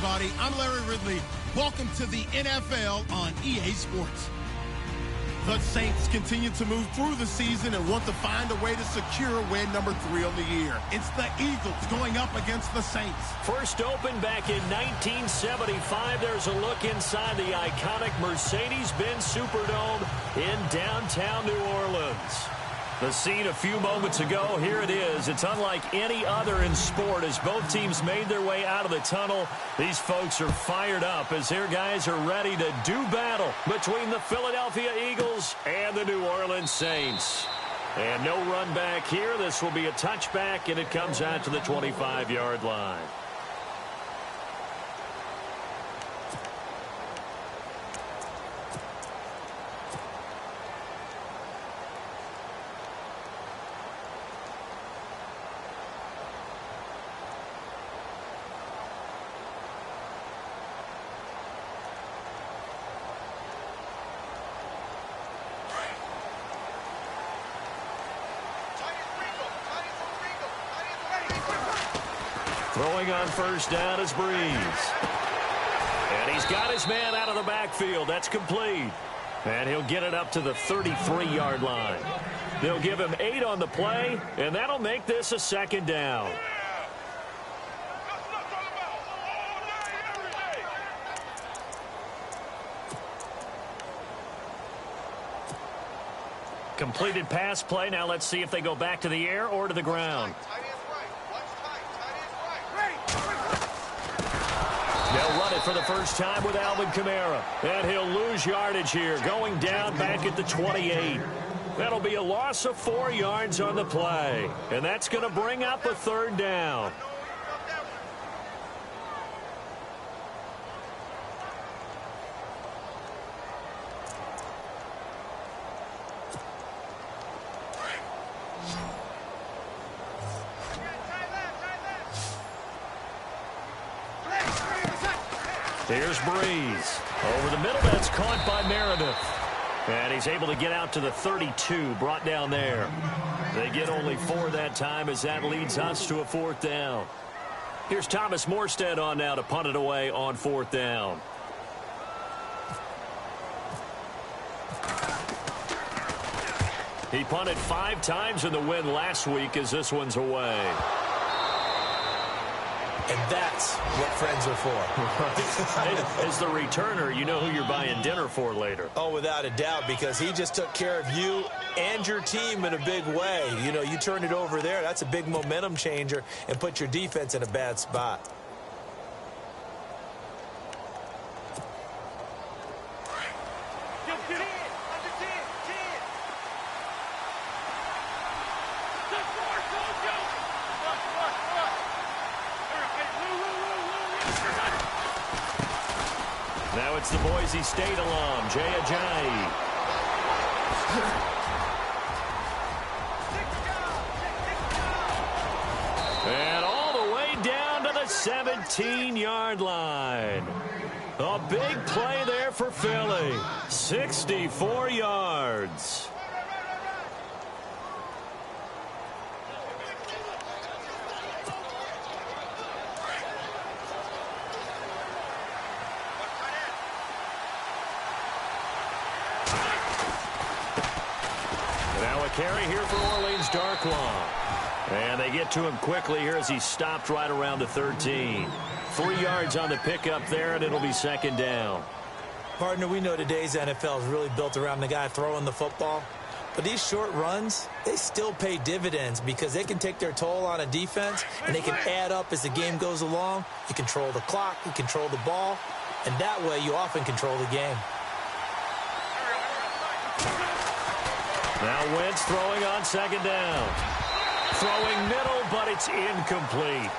everybody. I'm Larry Ridley. Welcome to the NFL on EA Sports. The Saints continue to move through the season and want to find a way to secure win number 3 on the year. It's the Eagles going up against the Saints. First opened back in 1975. There's a look inside the iconic Mercedes-Benz Superdome in downtown New Orleans. The scene a few moments ago, here it is. It's unlike any other in sport as both teams made their way out of the tunnel. These folks are fired up as their guys are ready to do battle between the Philadelphia Eagles and the New Orleans Saints. And no run back here. This will be a touchback, and it comes out to the 25-yard line. Throwing on first down is Breeze. And he's got his man out of the backfield. That's complete. And he'll get it up to the 33-yard line. They'll give him 8 on the play, and that'll make this a second down. Completed pass play. Now let's see if they go back to the air or to the ground. They'll run it for the first time with Alvin Kamara. And he'll lose yardage here, going down back at the 28. That'll be a loss of 4 yards on the play. And that's going to bring up a third down. Here's Breeze. Over the middle, that's caught by Meredith. And he's able to get out to the 32, brought down there. They get only 4 that time as that leads us to a 4th down. Here's Thomas Morstead on now to punt it away on 4th down. He punted 5 times in the win last week as this one's away. And that's what friends are for. As the returner, you know who you're buying dinner for later. Oh, without a doubt, because he just took care of you and your team in a big way. You know, you turn it over there, that's a big momentum changer and put your defense in a bad spot. Now it's the Boise State alum, Jay Ajayi. And all the way down to the 17-yard line. A big play there for Philly. 64 yards. Carry here for Orleans Darkwa. And they get to him quickly here as he stopped right around the 13. 3 yards on the pickup there, and it'll be second down. Partner, we know today's NFL is really built around the guy throwing the football. But these short runs, they still pay dividends because they can take their toll on a defense, and they can add up as the game goes along. You control the clock, you control the ball, and that way you often control the game. Now Wentz throwing on second down. Throwing middle, but it's incomplete.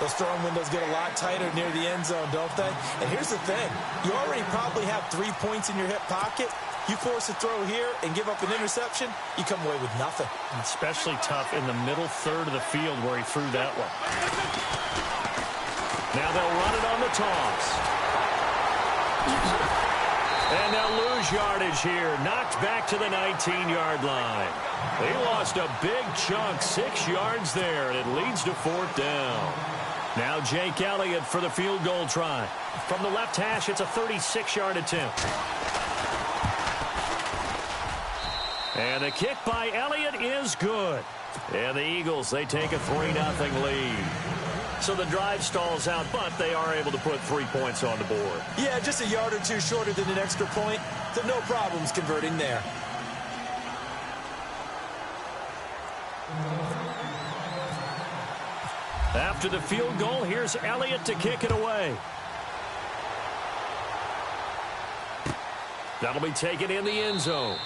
Those throwing windows get a lot tighter near the end zone, don't they? And here's the thing. You already probably have 3 points in your hip pocket. You force a throw here and give up an interception, you come away with nothing. Especially tough in the middle third of the field where he threw that one. Now they'll run it on the toss. And they'll lose yardage here. Knocked back to the 19-yard line. They lost a big chunk, 6 yards there, and it leads to 4th down. Now Jake Elliott for the field goal try. From the left hash, it's a 36-yard attempt. And the kick by Elliott is good. And the Eagles, they take a 3-0 lead. So the drive stalls out, but they are able to put 3 points on the board. Yeah, just a yard or two shorter than an extra point, so no problems converting there. After the field goal, here's Elliott to kick it away. That'll be taken in the end zone.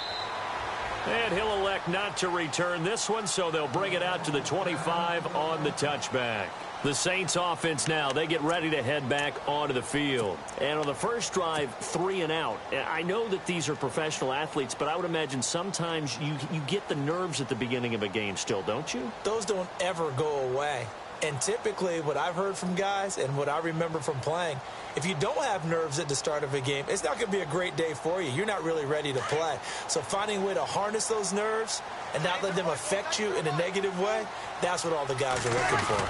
And he'll elect not to return this one, so they'll bring it out to the 25 on the touchback. The Saints offense now, they get ready to head back onto the field. And on the first drive, 3 and out. I know that these are professional athletes, but I would imagine sometimes you get the nerves at the beginning of a game still, don't you? Those don't ever go away. And typically what I've heard from guys and what I remember from playing, if you don't have nerves at the start of a game, it's not going to be a great day for you. You're not really ready to play. So finding a way to harness those nerves and not let them affect you in a negative way, that's what all the guys are looking for.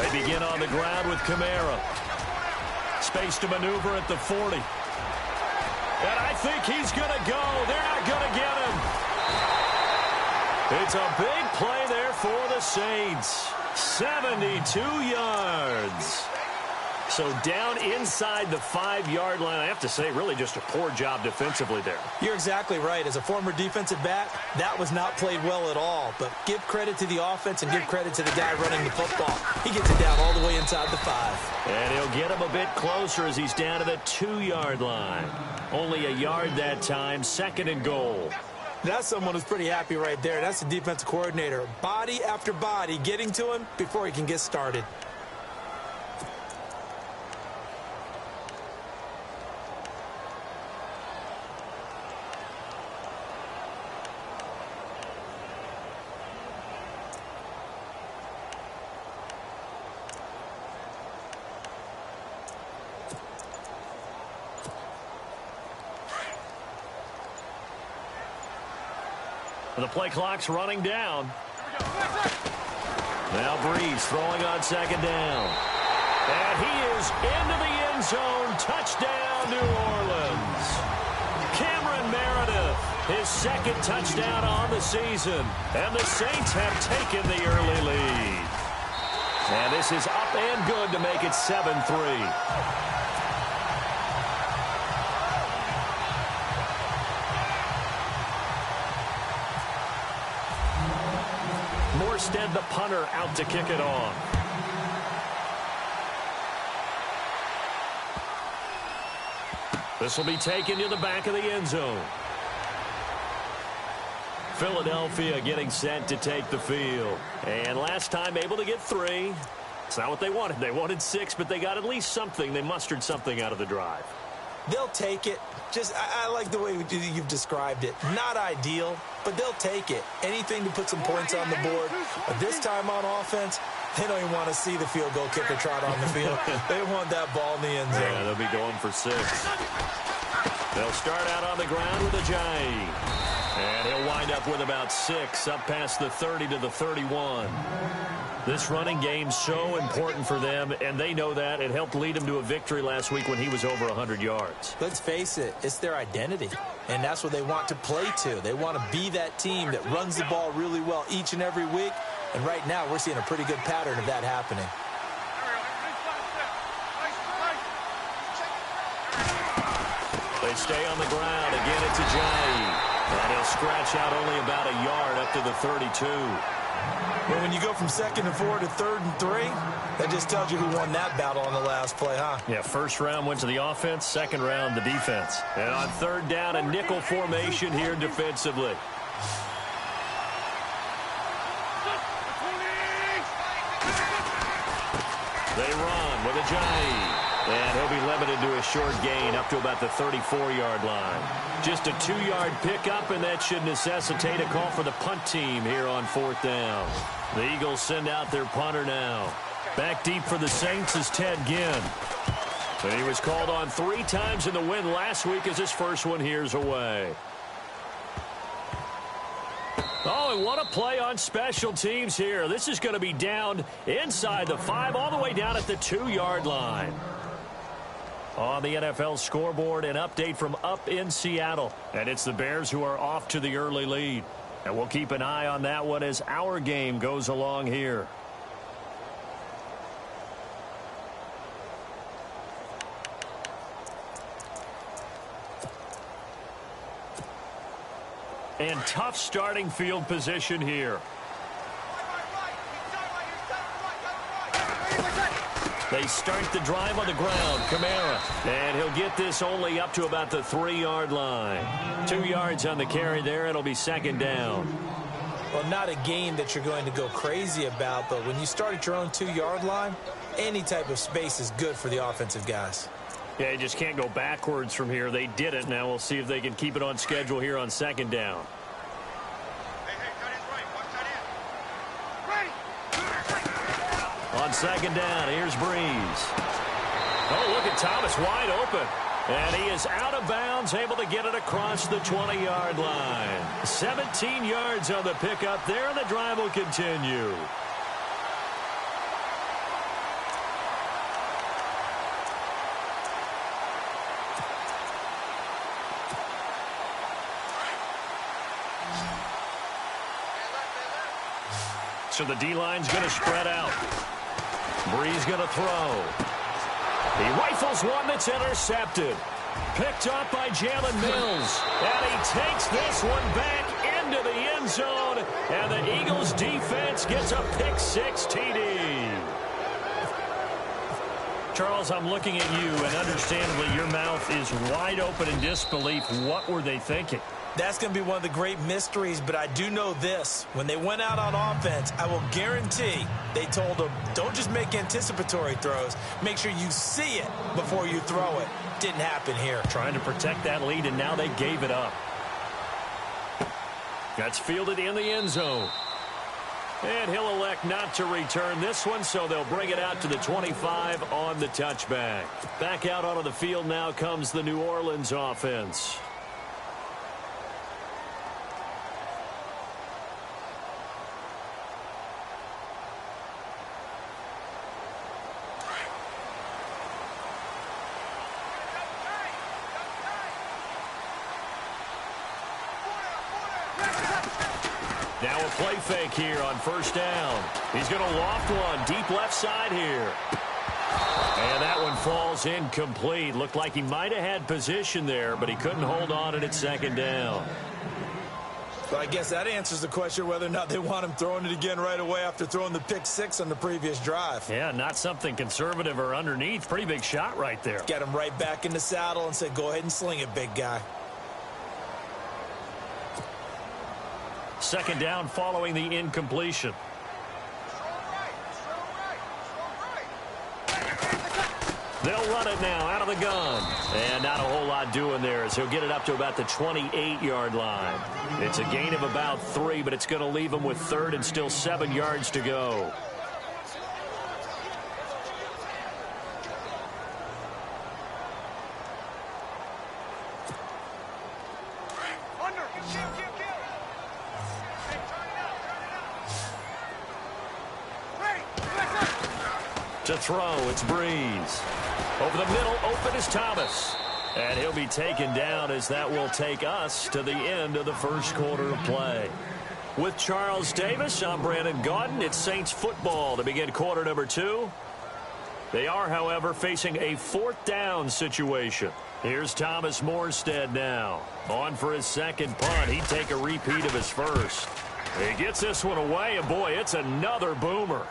They begin on the ground with Kamara. Space to maneuver at the 40. And I think he's going to go. They're not going to get him. It's a big play there for the Saints. 72 yards. So down inside the 5-yard line. I have to say, really just a poor job defensively there. You're exactly right. As a former defensive back, that was not played well at all. But give credit to the offense and give credit to the guy running the football. He gets it down all the way inside the 5. And he'll get him a bit closer as he's down to the 2-yard line. Only a yard that time, 2nd and goal. That's someone who's pretty happy right there. That's the defensive coordinator. Body after body getting to him before he can get started. The play clock's running down. Now Breeze throwing on 2nd down. And he is into the end zone. Touchdown, New Orleans. Cameron Meredith, his 2nd touchdown on the season. And the Saints have taken the early lead. And this is up and good to make it 7-3. Morstead, the punter, out to kick it off. This will be taken to the back of the end zone. Philadelphia getting set to take the field. And last time able to get 3. It's not what they wanted. They wanted 6, but they got at least something. They mustered something out of the drive. They'll take it. I like the way you've described it. Not ideal, but they'll take it. Anything to put some points on the board. But this time on offense, they don't even want to see the field goal kicker trot on the field. They want that ball in the end zone. Yeah, they'll be going for 6. They'll start out on the ground with Ajayi. And he'll wind up with about 6, up past the 30 to the 31. This running game's so important for them, and they know that. It helped lead them to a victory last week when he was over 100 yards. Let's face it, it's their identity, and that's what they want to play to. They want to be that team that runs the ball really well each and every week, and right now we're seeing a pretty good pattern of that happening. They stay on the ground. Again, it's Ajayi. And he'll scratch out only about a yard up to the 32. Well, when you go from 2nd and 4 to 3rd and 3, that just tells you who won that battle on the last play, huh? Yeah, first round went to the offense, 2nd round the defense. And on 3rd down, a nickel formation here defensively. They run with Ajayi. And he'll be limited to a short gain up to about the 34-yard line. Just a 2-yard pickup, and that should necessitate a call for the punt team here on 4th down. The Eagles send out their punter now. Back deep for the Saints is Ted Ginn. And he was called on 3 times in the win last week as his first one here's away. Oh, and what a play on special teams here. This is going to be down inside the 5, all the way down at the 2-yard line. On the NFL scoreboard, an update from up in Seattle. And it's the Bears who are off to the early lead. And we'll keep an eye on that one as our game goes along here. And tough starting field position here. They start the drive on the ground. Kamara. And he'll get this only up to about the 3-yard line. 2 yards on the carry there. It'll be second down. Well, not a game that you're going to go crazy about, but when you start at your own 2-yard line, any type of space is good for the offensive guys. Yeah, you just can't go backwards from here. They did it. Now we'll see if they can keep it on schedule here on second down. On second down, here's Breeze. Oh, look at Thomas wide open. And he is out of bounds, able to get it across the 20-yard line. 17 yards on the pickup there, and the drive will continue. So the D-line's going to spread out. Breeze going to throw. He rifles one that's intercepted. Picked up by Jalen Mills. And he takes this one back into the end zone. And the Eagles defense gets a pick-6 TD. Charles, I'm looking at you, and understandably your mouth is wide open in disbelief. What were they thinking? That's going to be one of the great mysteries, but I do know this. When they went out on offense, I will guarantee they told them, don't just make anticipatory throws. Make sure you see it before you throw it. Didn't happen here. Trying to protect that lead, and now they gave it up. That's fielded in the end zone. And he'll elect not to return this one, so they'll bring it out to the 25 on the touchback. Back out onto the field now comes the New Orleans offense. Now a play fake here on first down. He's going to loft one deep left side here. And that one falls incomplete. Looked like he might have had position there, but he couldn't hold on at second down. Well, I guess that answers the question whether or not they want him throwing it again right away after throwing the pick-6 on the previous drive. Yeah, not something conservative or underneath. Pretty big shot right there. Get him right back in the saddle and say, go ahead and sling it, big guy. Second down following the incompletion. They'll run it now out of the gun. And not a whole lot doing there as he'll get it up to about the 28-yard line. It's a gain of about 3, but it's going to leave him with third and still 7 yards to go. To throw, it's Breeze. Over the middle, open is Thomas. And he'll be taken down as that will take us to the end of the first quarter of play. With Charles Davis, I'm Brandon Gaudin. It's Saints football to begin quarter number 2. They are, however, facing a 4th down situation. Here's Thomas Morstead now. On for his second punt. He'd take a repeat of his first. He gets this one away, and boy, it's another boomer.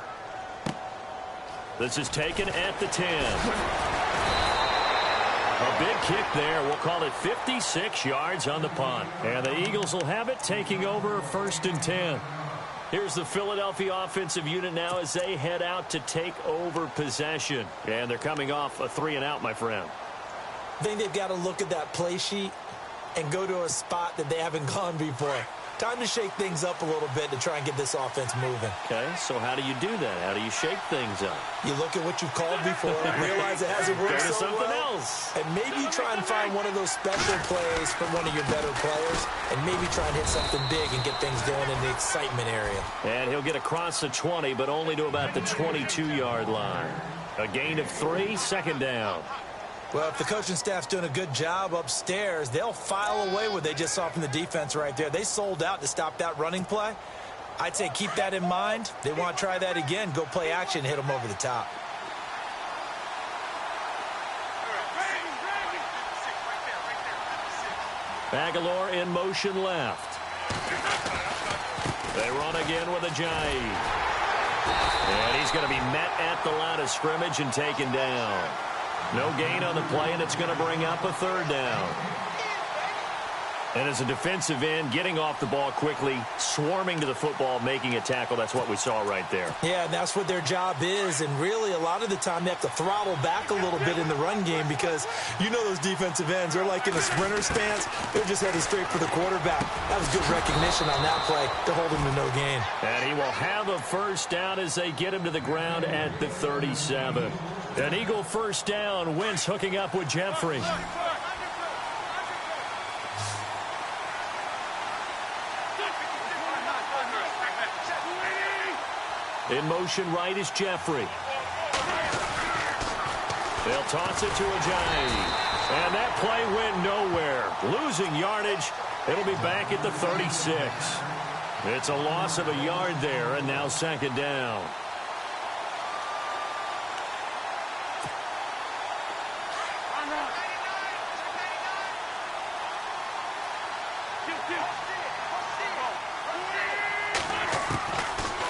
This is taken at the 10. A big kick there. We'll call it 56 yards on the punt. And the Eagles will have it, taking over 1st and 10. Here's the Philadelphia offensive unit now as they head out to take over possession. And they're coming off a 3-and-out, my friend. I think they've got to look at that play sheet and go to a spot that they haven't gone before. Time to shake things up a little bit to try and get this offense moving. Okay, so how do you do that? How do you shake things up? You look at what you've called before, realize it hasn't worked so something well, else. and maybe you try and find one of those special plays from one of your better players, and maybe try and hit something big and get things going in the excitement area. And he'll get across the 20, but only to about the 22-yard line. A gain of 3, second down. Well, if the coaching staff's doing a good job upstairs, they'll file away what they just saw from the defense right there. They sold out to stop that running play. I'd say keep that in mind. They want to try that again. Go play action, hit them over the top. Aguilar in motion left. They run again with a Ajayi. And he's going to be met at the line of scrimmage and taken down. No gain on the play, and it's going to bring up a third down. And as a defensive end, getting off the ball quickly, swarming to the football, making a tackle, that's what we saw right there. Yeah, and that's what their job is. And really, a lot of the time, they have to throttle back a little bit in the run game because you know those defensive ends, they're like in a sprinter stance. They're just headed straight for the quarterback. That was good recognition on that play to hold him to no gain. And he will have a first down as they get him to the ground at the 37. An Eagle first down. Wentz hooking up with Jeffrey. In motion right is Jeffrey. They'll toss it to Ajayi. And that play went nowhere. Losing yardage. It'll be back at the 36. It's a loss of a yard there, and now second down.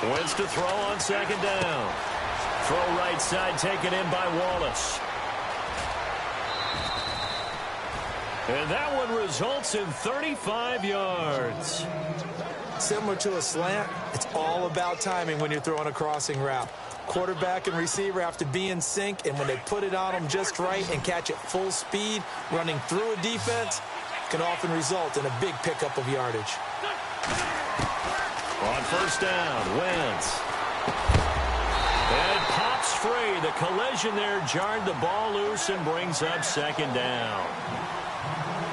Wentz to throw on second down. Throw right side taken in by Wallace. And that one results in 35 yards. Similar to a slant, it's all about timing when you're throwing a crossing route. Quarterback and receiver have to be in sync, and when they put it on them just right and catch it full speed, running through a defense can often result in a big pickup of yardage. On first down, Wentz. And it pops free. The collision there jarred the ball loose and brings up second down.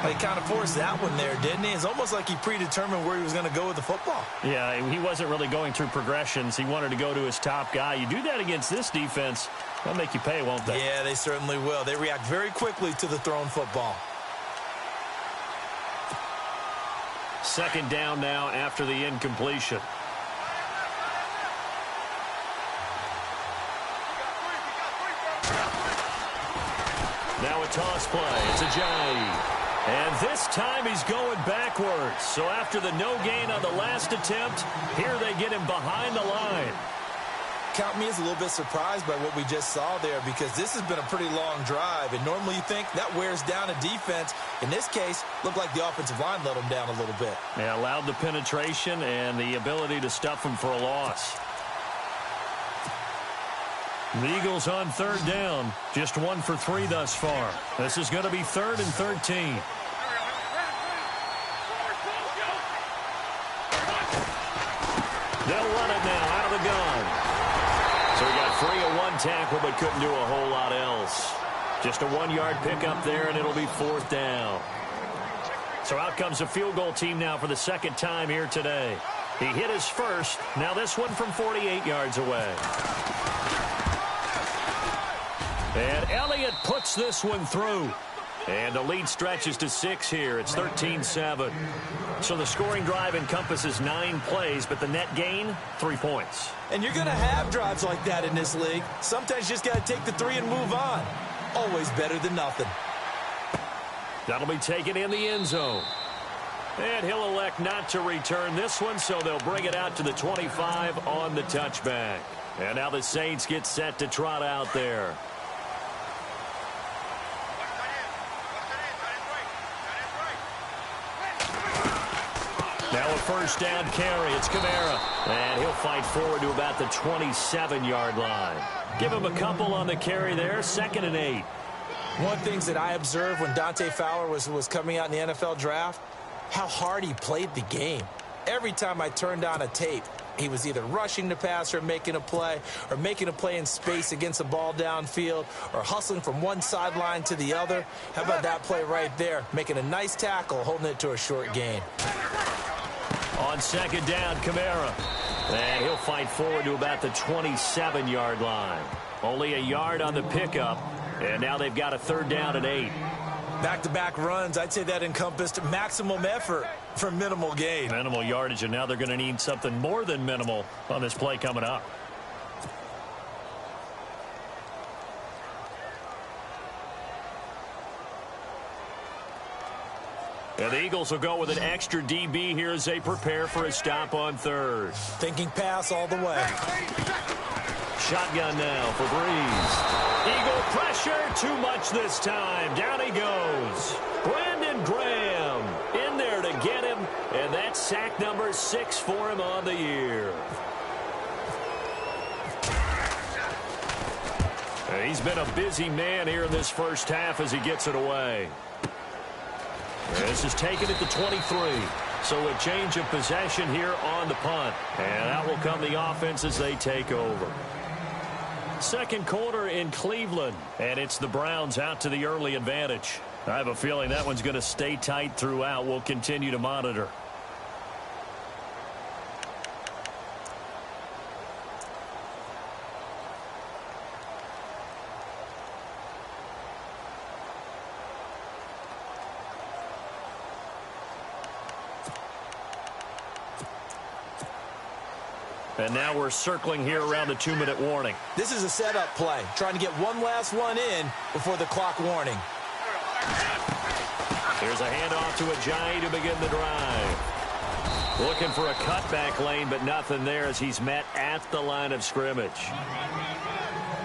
He kind of forced that one there, didn't he? It's almost like he predetermined where he was going to go with the football. Yeah, he wasn't really going through progressions. He wanted to go to his top guy. You do that against this defense, they'll make you pay, won't they? Yeah, they certainly will. They react very quickly to the thrown football. Second down now after the incompletion. Now a toss play. It's Ajayi. And this time he's going backwards. So after the no gain on the last attempt, here they get him behind the line. Count me as a little bit surprised by what we just saw there because this has been a pretty long drive. And normally you think that wears down a defense. In this case, looked like the offensive line let them down a little bit. Yeah, allowed the penetration and the ability to stuff them for a loss. The Eagles on third down. Just 1 for 3 thus far. This is going to be 3rd and 13. They'll run it now out of the gun. So he got free of one tackle but couldn't do a whole lot else. Just a 1-yard pickup there, and it'll be 4th down. So out comes a field goal team now for the second time here today. He hit his first. Now this one from 48 yards away. And Elliott puts this one through. And the lead stretches to 6 here. It's 13-7. So the scoring drive encompasses 9 plays, but the net gain, 3 points. And you're going to have drives like that in this league. Sometimes you just got to take the 3 and move on. Always better than nothing. That'll be taken in the end zone. And he'll elect not to return this one, so they'll bring it out to the 25 on the touchback. And now the Saints get set to trot out there. Now a first down carry. It's Kamara. And he'll fight forward to about the 27-yard line. Give him a couple on the carry there. 2nd and 8. One of the things that I observed when Dante Fowler was coming out in the NFL draft, how hard he played the game. every time I turned on a tape, he was either rushing the passer, making a play in space against the ball downfield, or hustling from one sideline to the other. How about that play right there? Making a nice tackle, holding it to a short gain. On second down, Kamara. And he'll fight forward to about the 27-yard line. Only a yard on the pickup, and now they've got a third down and 8. Back-to-back runs, I'd say that encompassed maximum effort for minimal gain. Minimal yardage, and now they're going to need something more than minimal on this play coming up. And the Eagles will go with an extra DB here as they prepare for a stop on third. Thinking pass all the way. Shotgun now for Breeze. Eagle pressure, too much this time. Down he goes. Brandon Graham in there to get him, and that's sack number 6 for him on the year. And he's been a busy man here in this first half as he gets it away. This is taken at the 23. So a change of possession here on the punt. And out will come the offense as they take over. Second quarter in Cleveland. And it's the Browns out to the early advantage. I have a feeling that one's going to stay tight throughout. We'll continue to monitor. And now we're circling here around the 2-minute warning. This is a setup play, trying to get one last one in before the clock warning. Here's a handoff to Ajayi to begin the drive. Looking for a cutback lane, but nothing there as he's met at the line of scrimmage.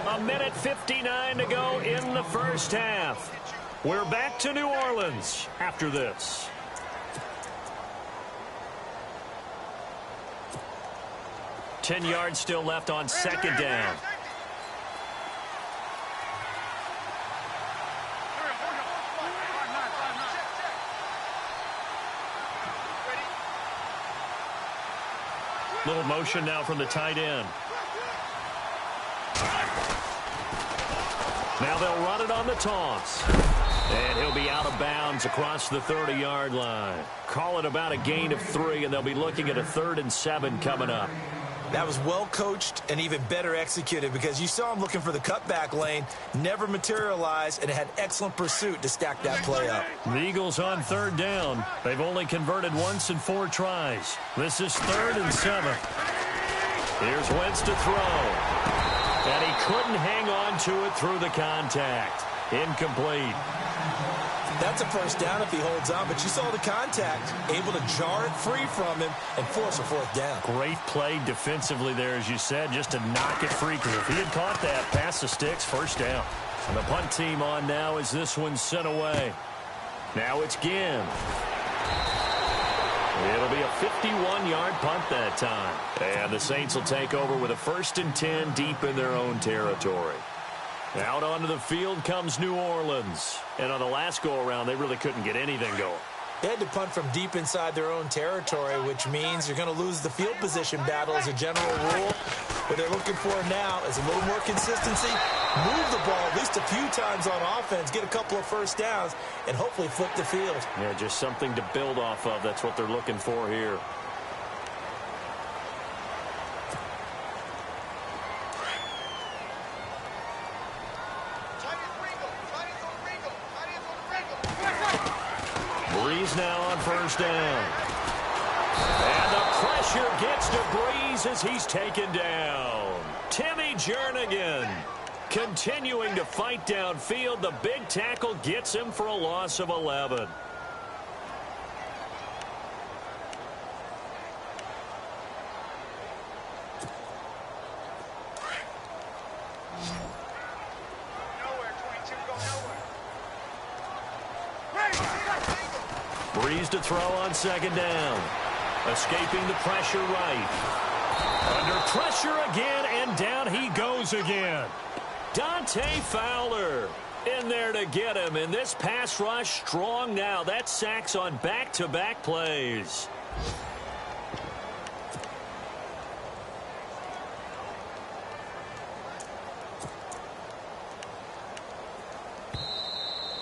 1:59 to go in the first half. We're back to New Orleans after this. Ten yards still left on second down. Little motion now from the tight end. Now they'll run it on the toss. And he'll be out of bounds across the 30-yard line. Call it about a gain of 3, and they'll be looking at a 3rd and 7 coming up. That was well coached and even better executed because you saw him looking for the cutback lane, never materialized, and had excellent pursuit to stack that play up. The Eagles on third down. They've only converted once in 4 tries. This is 3rd and 7. Here's Wentz to throw. And he couldn't hang on to it through the contact. Incomplete. That's a first down if he holds on, but you saw the contact, able to jar it free from him and force a 4th down. Great play defensively there, as you said, just to knock it free, because if he had caught that, past the sticks, first down. And the punt team on now as this one's sent away. Now it's Ginn. It'll be a 51-yard punt that time. And the Saints will take over with a 1st and 10 deep in their own territory. Out onto the field comes New Orleans. And on the last go-around, they really couldn't get anything going. They had to punt from deep inside their own territory, which means you're going to lose the field position battle as a general rule. What they're looking for now is a little more consistency, move the ball at least a few times on offense, get a couple of first downs, and hopefully flip the field. Yeah, just something to build off of. That's what they're looking for here. Breeze now on first down. And the pressure gets to Breeze as he's taken down. Timmy Jernigan continuing to fight downfield. The big tackle gets him for a loss of 11. Breeze to throw on second down. Escaping the pressure right. Under pressure again, and down he goes again. Dante Fowler in there to get him. And this pass rush strong now. That's sacks on back-to-back plays.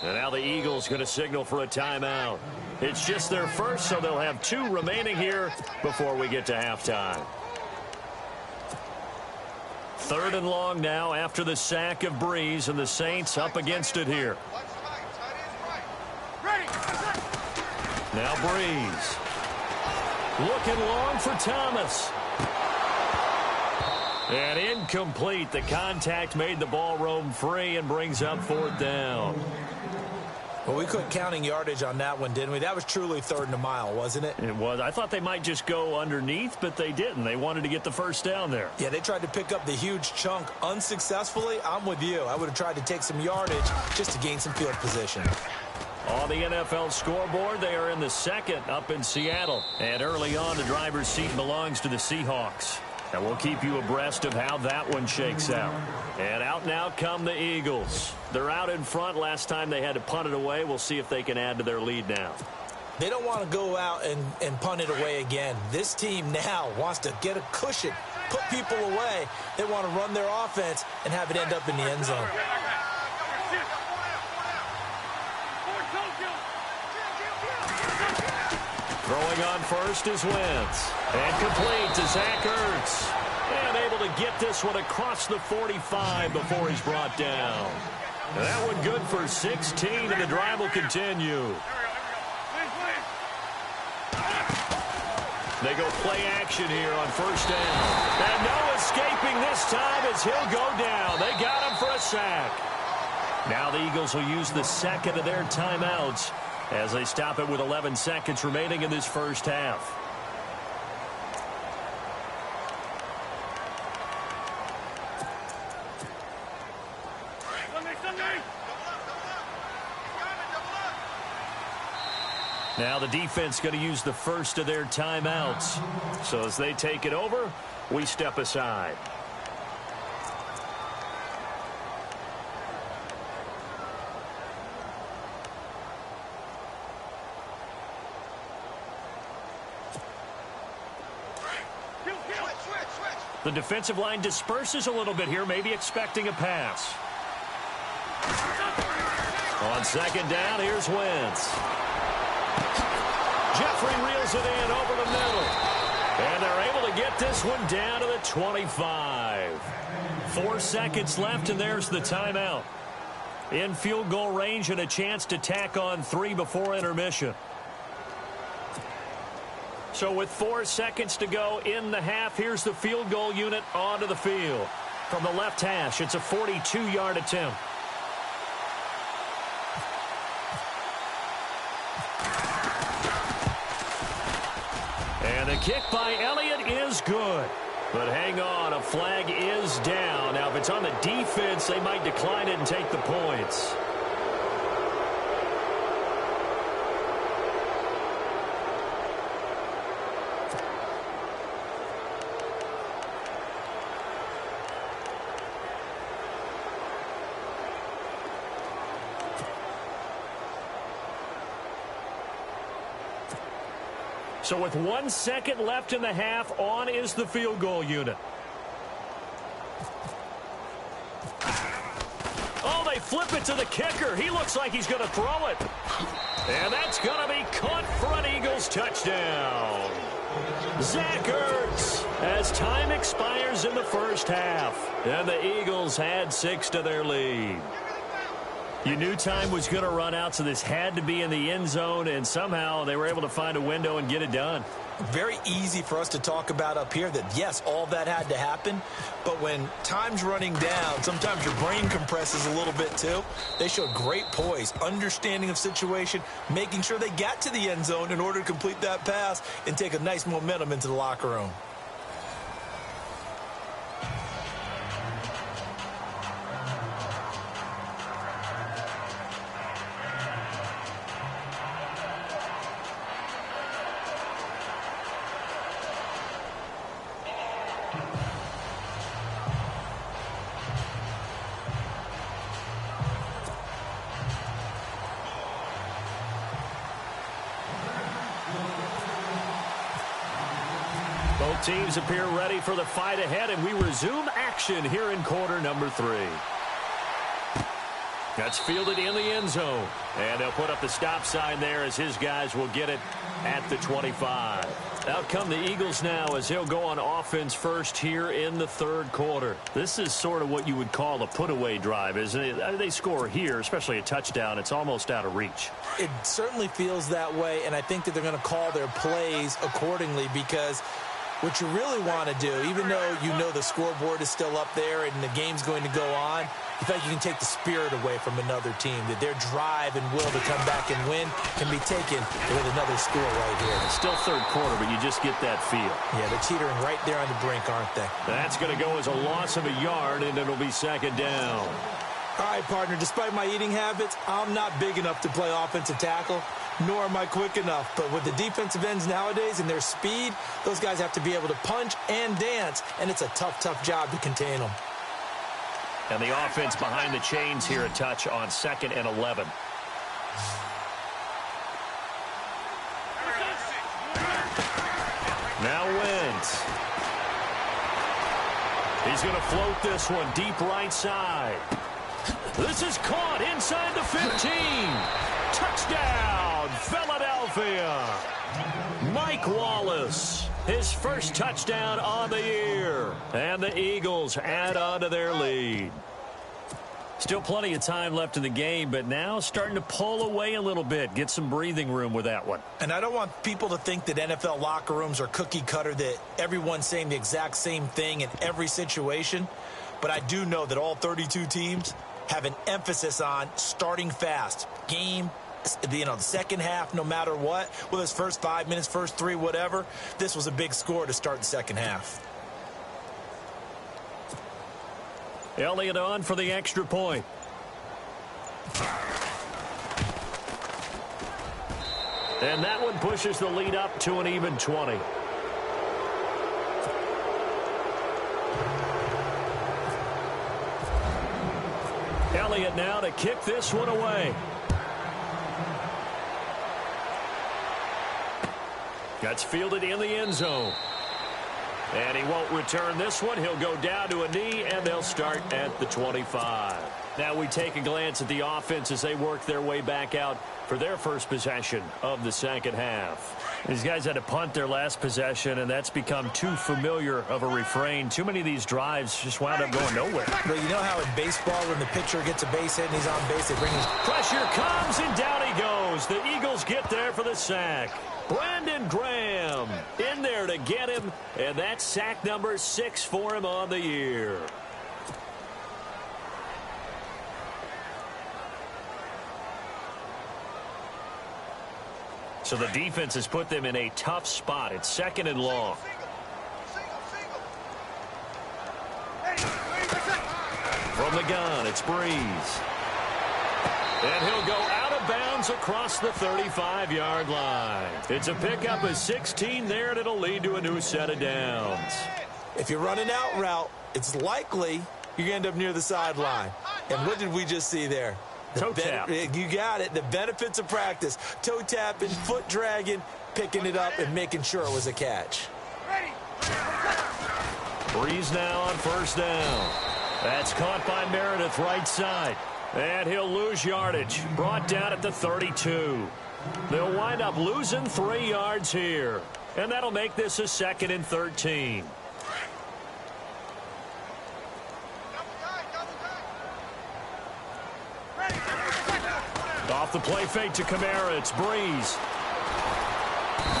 And now the Eagles going to signal for a timeout. It's just their first, so they'll have 2 remaining here before we get to halftime. 3rd and long now after the sack of Breeze, and the Saints up against it here. Now Breeze. Looking long for Thomas. And incomplete. The contact made the ball roam free and brings up 4th down. Well, we quit counting yardage on that one, didn't we? That was truly 3rd and a mile, wasn't it? It was. I thought they might just go underneath, but they didn't. They wanted to get the first down there. Yeah, they tried to pick up the huge chunk unsuccessfully. I'm with you. I would have tried to take some yardage just to gain some field position. On the NFL scoreboard, they are in the 2nd up in Seattle. And early on, the driver's seat belongs to the Seahawks. And we'll keep you abreast of how that one shakes out. And out now come the Eagles. They're out in front. Last time they had to punt it away. We'll see if they can add to their lead now. They don't want to go out and punt it away again. This team now wants to get a cushion, put people away. They want to run their offense and have it end up in the end zone. Throwing on first is Wentz. And complete to Zach Ertz. And able to get this one across the 45 before he's brought down. And that one good for 16, and the drive will continue. They go play action here on 1st down. And no escaping this time as he'll go down. They got him for a sack. Now the Eagles will use the 2nd of their timeouts as they stop it with 11 seconds remaining in this first half. Now the defense going to use the first of their timeouts. So as they take it over, we step aside. The defensive line disperses a little bit here, maybe expecting a pass. On 2nd down, here's Wentz. Jeffrey reels it in over the middle. And they're able to get this one down to the 25. 4 seconds left, and there's the timeout. In field goal range and a chance to tack on 3 before intermission. So with 4 seconds to go in the half, here's the field goal unit onto the field. From the left hash, it's a 42-yard attempt. And the kick by Elliott is good. But hang on, a flag is down. Now, if it's on the defense, they might decline it and take the points. So with 1 second left in the half, on is the field goal unit. Oh, they flip it to the kicker. He looks like he's going to throw it. And that's going to be caught for an Eagles touchdown. Zach Ertz as time expires in the first half. And the Eagles add 6 to their lead. You knew time was going to run out, so this had to be in the end zone, and somehow they were able to find a window and get it done. Very easy for us to talk about up here that, yes, all that had to happen, but when time's running down, sometimes your brain compresses a little bit too. They showed great poise, understanding of situation, making sure they got to the end zone in order to complete that pass and take a nice momentum into the locker room. Both teams appear ready for the fight ahead, and we resume action here in quarter number 3. That's fielded in the end zone. And they'll put up the stop sign there as his guys will get it at the 25. Out come the Eagles now as he'll go on offense first here in the third quarter. This is sort of what you would call a put-away drive, isn't it? They score here, especially a touchdown. It's almost out of reach. It certainly feels that way, and I think that they're going to call their plays accordingly because what you really want to do, even though you know the scoreboard is still up there and the game's going to go on, you feel like you can take the spirit away from another team, that their drive and will to come back and win can be taken with another score right here. It's still third quarter, but you just get that feel. Yeah, they're teetering right there on the brink, aren't they? That's going to go as a loss of a yard, and it'll be second down. All right, partner, despite my eating habits, I'm not big enough to play offensive tackle, nor am I quick enough. But with the defensive ends nowadays and their speed, those guys have to be able to punch and dance, and it's a tough, tough job to contain them. And the offense behind the chains here a touch on 2nd and 11. Now Wentz. He's going to float this one deep right side. This is caught inside the 15. Touchdown, Philadelphia. Mike Wallace, his first touchdown on the year. And the Eagles add on to their lead. Still plenty of time left in the game, but now starting to pull away a little bit. Get some breathing room with that one. And I don't want people to think that NFL locker rooms are cookie cutter, that everyone's saying the exact same thing in every situation. But I do know that all 32 teams have an emphasis on starting fast. Game, the second half, no matter what, whether it's first 5 minutes, first 3, whatever, this was a big score to start the second half. Elliott on for the extra point. And that one pushes the lead up to an even 20. Elliott now to kick this one away. That's fielded in the end zone. And he won't return this one. He'll go down to a knee, and they'll start at the 25. Now we take a glance at the offense as they work their way back out for their first possession of the second half. These guys had to punt their last possession, and that's become too familiar of a refrain. Too many of these drives just wound up going nowhere. Well, you know how in baseball when the pitcher gets a base hit and he's on base, they bring his... Pressure comes, and down he goes. The Eagles get there for the sack. Brandon Graham in there to get him, and that's sack number 6 for him on the year. So the defense has put them in a tough spot. It's 2nd and long. From the gun, it's Breeze. And he'll go out of bounds across the 35-yard line. It's a pickup of 16 there, and it'll lead to a new set of downs. If you run an out route, it's likely you're going to end up near the sideline. And what did we just see there? Toe tap. You got it. The benefits of practice. Toe tapping, foot dragging, picking it up, and making sure it was a catch. Breeze now on first down. That's caught by Meredith right side. And he'll lose yardage. Brought down at the 32. They'll wind up losing 3 yards here. And that'll make this a 2nd and 13. Off the play fake to Kamara, it's Breeze.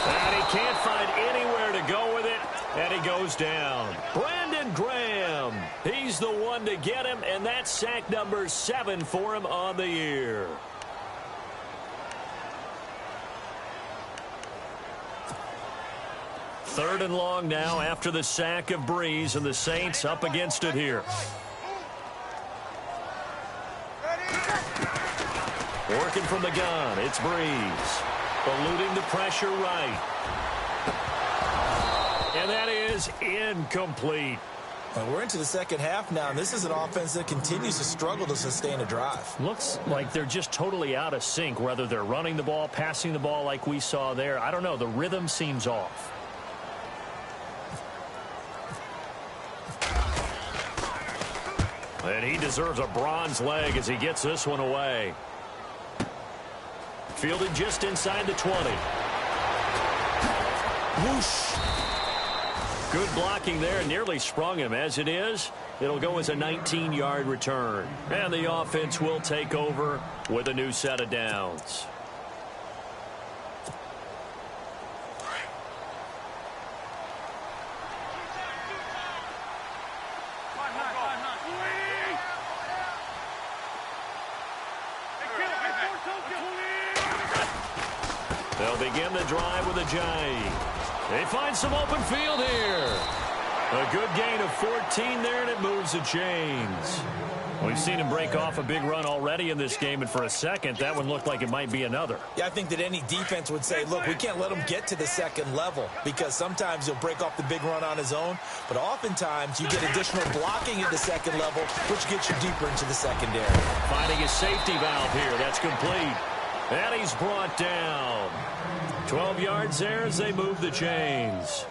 And he can't find anywhere to go with it, and he goes down. Brandon Graham, he's the one to get him, and that's sack number 7 for him on the year. Third and long now after the sack of Breeze, and the Saints up against it here. Working from the gun, it's Breeze. Eluding the pressure right. And that is incomplete. Well, we're into the second half now, and this is an offense that continues to struggle to sustain a drive. Looks like they're just totally out of sync, whether they're running the ball, passing the ball like we saw there. I don't know. The rhythm seems off. And he deserves a bronze leg as he gets this one away. Fielded just inside the 20. Whoosh. Good blocking there. Nearly sprung him. As it is, it'll go as a 19-yard return. And the offense will take over with a new set of downs. They'll begin the drive with a J. They find some open field here. A good gain of 14 there, and it moves the chains. We've seen him break off a big run already in this game, and for a second, that one looked like it might be another. Yeah, I think that any defense would say, look, we can't let him get to the second level, because sometimes he'll break off the big run on his own, but oftentimes you get additional blocking at the second level, which gets you deeper into the secondary. Finding his safety valve here. That's complete. And he's brought down. 12 yards there as they move the chains.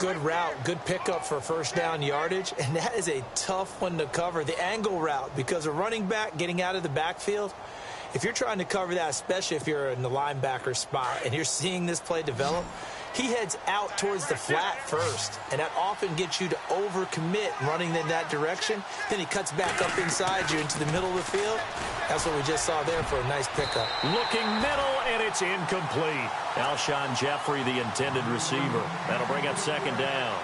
Good route, good pickup for first down yardage, and that is a tough one to cover, the angle route, because a running back getting out of the backfield, if you're trying to cover that, especially if you're in the linebacker spot and you're seeing this play develop, he heads out towards the flat first, and that often gets you to overcommit running in that direction. Then he cuts back up inside you into the middle of the field. That's what we just saw there for a nice pickup. Looking middle, and it's incomplete. Alshon Jeffrey, the intended receiver. That'll bring up second down.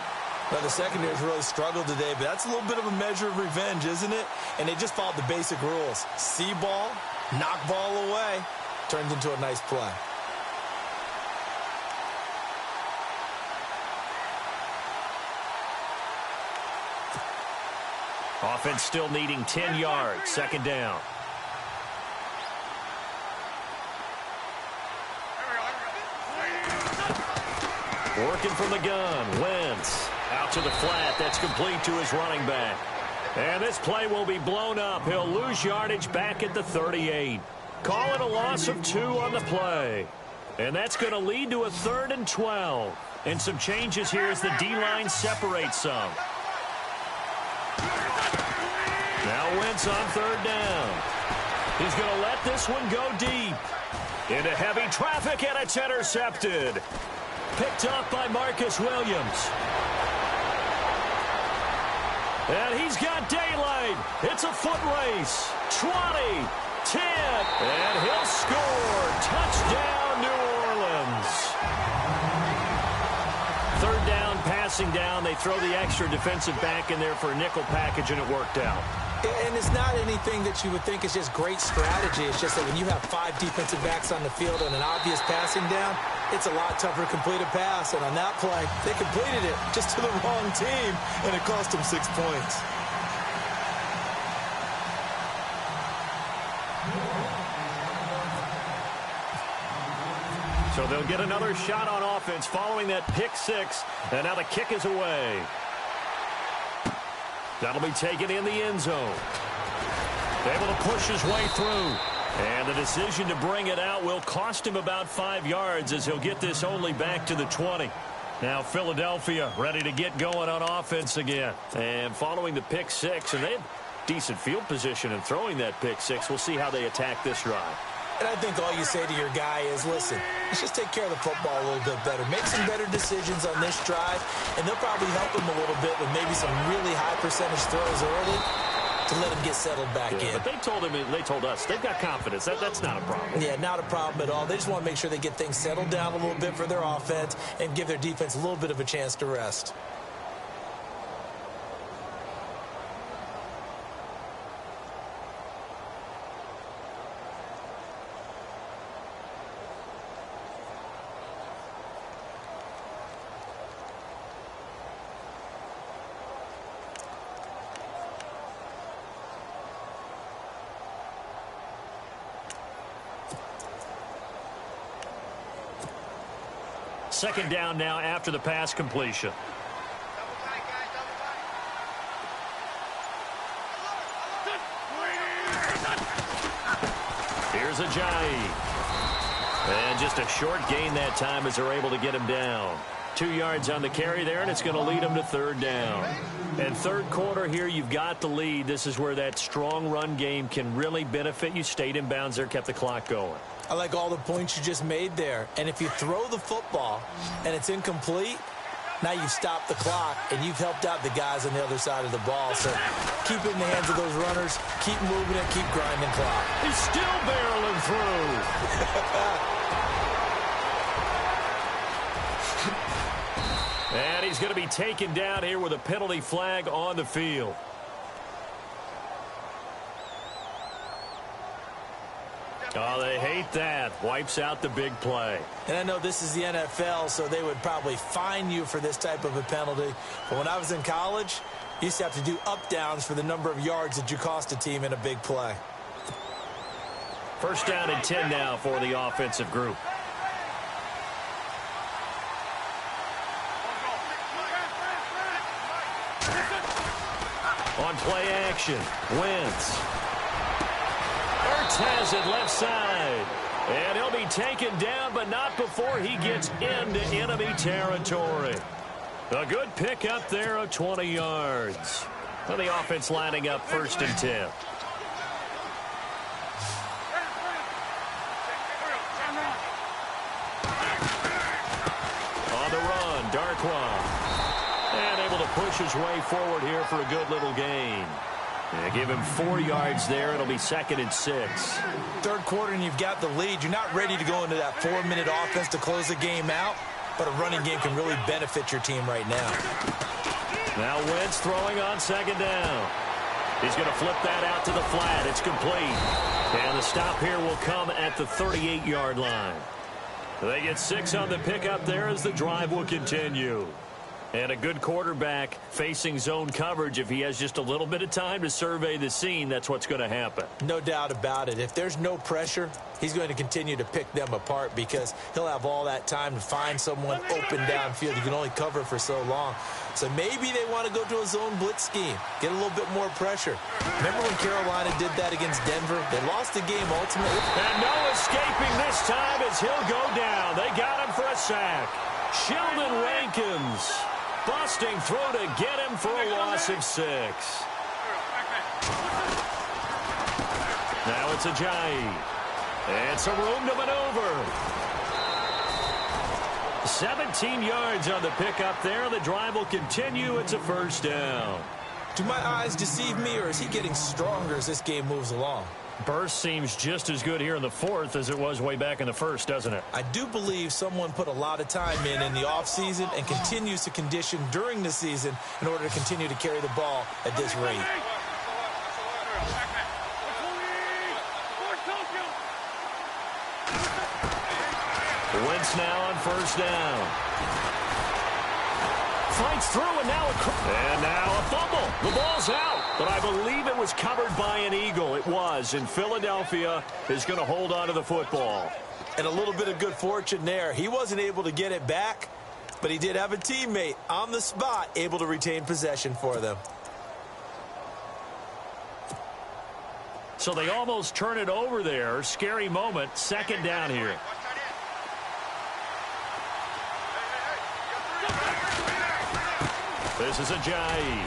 Well, the secondary's really struggled today, but that's a little bit of a measure of revenge, isn't it? And they just followed the basic rules. See ball, knock ball away. Turns into a nice play. Offense still needing 10 yards. Second down. Working from the gun. Wentz out to the flat. That's complete to his running back. And this play will be blown up. He'll lose yardage back at the 38. Call it a loss of 2 on the play. And that's going to lead to a 3rd and 12. And some changes here as the D-line separates some. Now Wentz on 3rd down. He's going to let this one go deep. Into heavy traffic, and it's intercepted. Picked up by Marcus Williams. And he's got daylight. It's a foot race. 20, 10, and he'll score. Touchdown, New Orleans. 3rd down, passing down. They throw the extra defensive back in there for a nickel package, and it worked out. And it's not anything that you would think is just great strategy. It's just that when you have 5 defensive backs on the field on an obvious passing down, it's a lot tougher to complete a pass. And on that play, they completed it just to the wrong team, and it cost them 6 points. So they'll get another shot on offense following that pick 6, and now the kick is away. That'll be taken in the end zone. Able to push his way through. And the decision to bring it out will cost him about 5 yards as he'll get this only back to the 20. Now Philadelphia ready to get going on offense again. And following the pick 6, and they have decent field position in throwing that pick 6. We'll see how they attack this drive. And I think all you say to your guy is, listen, let's just take care of the football a little bit better. Make some better decisions on this drive, and they'll probably help him a little bit with maybe some really high percentage throws early to let him get settled back in. But they told us, they've got confidence. That's not a problem. Yeah, not a problem at all. They just want to make sure they get things settled down a little bit for their offense and give their defense a little bit of a chance to rest. Second down now after the pass completion. Here's Ajayi. And just a short gain that time as they're able to get him down. 2 yards on the carry there, and it's going to lead them to third down. And third quarter here, you've got the lead. This is where that strong run game can really benefit you. Stayed in bounds there, kept the clock going. I like all the points you just made there. And if you throw the football and it's incomplete, now you've stopped the clock and you've helped out the guys on the other side of the ball. So keep it in the hands of those runners. Keep moving it. Keep grinding clock. He's still barreling through. And he's going to be taken down here with a penalty flag on the field. Oh, they hate that. Wipes out the big play. And I know this is the NFL, so they would probably fine you for this type of a penalty. But when I was in college, you used to have to do up-downs for the number of yards that you cost a team in a big play. First down and 10 now for the offensive group. On play action, Wentz. Ertz has it left side. And he'll be taken down, but not before he gets into enemy territory. A good pickup there of 20 yards. Well, the offense lining up first and 10. On the run, Darkwa. And able to push his way forward here for a good little gain. Yeah, give him 4 yards there. It'll be second and 6. Third quarter and you've got the lead. You're not ready to go into that 4-minute offense to close the game out, but a running game can really benefit your team right now. Now Wentz throwing on second down. He's going to flip that out to the flat. It's complete. And the stop here will come at the 38-yard line. They get 6 on the pickup there as the drive will continue. And a good quarterback facing zone coverage. If he has just a little bit of time to survey the scene, that's what's going to happen. No doubt about it. If there's no pressure, he's going to continue to pick them apart because he'll have all that time to find someone open downfield. You can only cover for so long. So maybe they want to go to a zone blitz scheme, get a little bit more pressure. Remember when Carolina did that against Denver? They lost the game ultimately. And no escaping this time as he'll go down. They got him for a sack. Sheldon Rankins. Busting through to get him for a loss of 6. Now it's Ajayi. It's a room to maneuver. 17 yards on the pickup there. The drive will continue. It's a first down. Do my eyes deceive me, or is he getting stronger as this game moves along? Burst seems just as good here in the fourth as it was way back in the first, doesn't it? I do believe someone put a lot of time in the offseason and continues to condition during the season in order to continue to carry the ball at this rate. Wentz now on first down. Fights through, and now a fumble. The ball's out, but I believe it was covered by an Eagle. It was, and Philadelphia is going to hold on to the football. And a little bit of good fortune there. He wasn't able to get it back, but he did have a teammate on the spot able to retain possession for them. So they almost turn it over there. Scary moment. Second down here. This is Ajayi.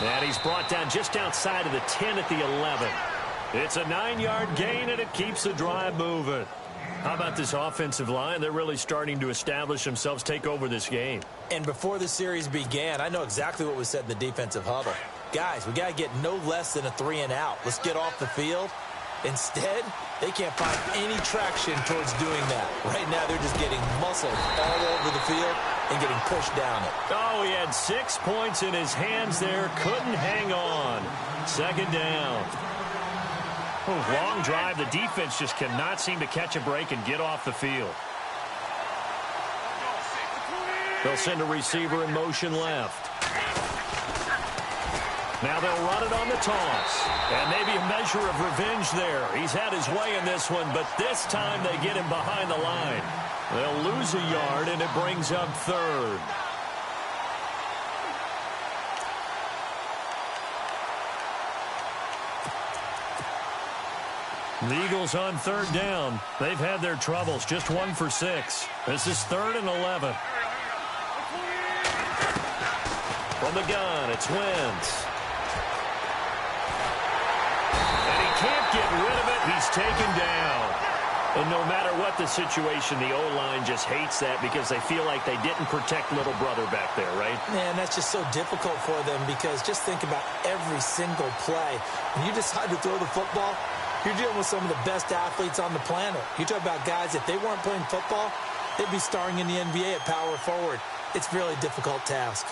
And he's brought down just outside of the 10 at the 11. It's a 9-yard gain, and it keeps the drive moving. How about this offensive line? They're really starting to establish themselves, take over this game. And before the series began, I know exactly what was said in the defensive huddle. Guys, we got to get no less than a 3-and-out. Let's get off the field. Instead, they can't find any traction towards doing that. Right now, they're just getting muscled all over the field and getting pushed down it. Oh, he had 6 points in his hands there. Couldn't hang on. Second down. Long drive. The defense just cannot seem to catch a break and get off the field. They'll send a receiver in motion left. Now they'll run it on the toss. And maybe a measure of revenge there. He's had his way in this one, but this time they get him behind the line. They'll lose a yard, and it brings up third. The Eagles on third down. They've had their troubles, just 1 for 6. This is 3rd and 11. From the gun, it's Wentz. And he can't get rid of it. He's taken down. And no matter what the situation, the O-line just hates that because they feel like they didn't protect little brother back there, right? Man, that's just so difficult for them because just think about every single play. When you decide to throw the football, you're dealing with some of the best athletes on the planet. You talk about guys, if they weren't playing football, they'd be starring in the NBA at power forward. It's a really difficult task.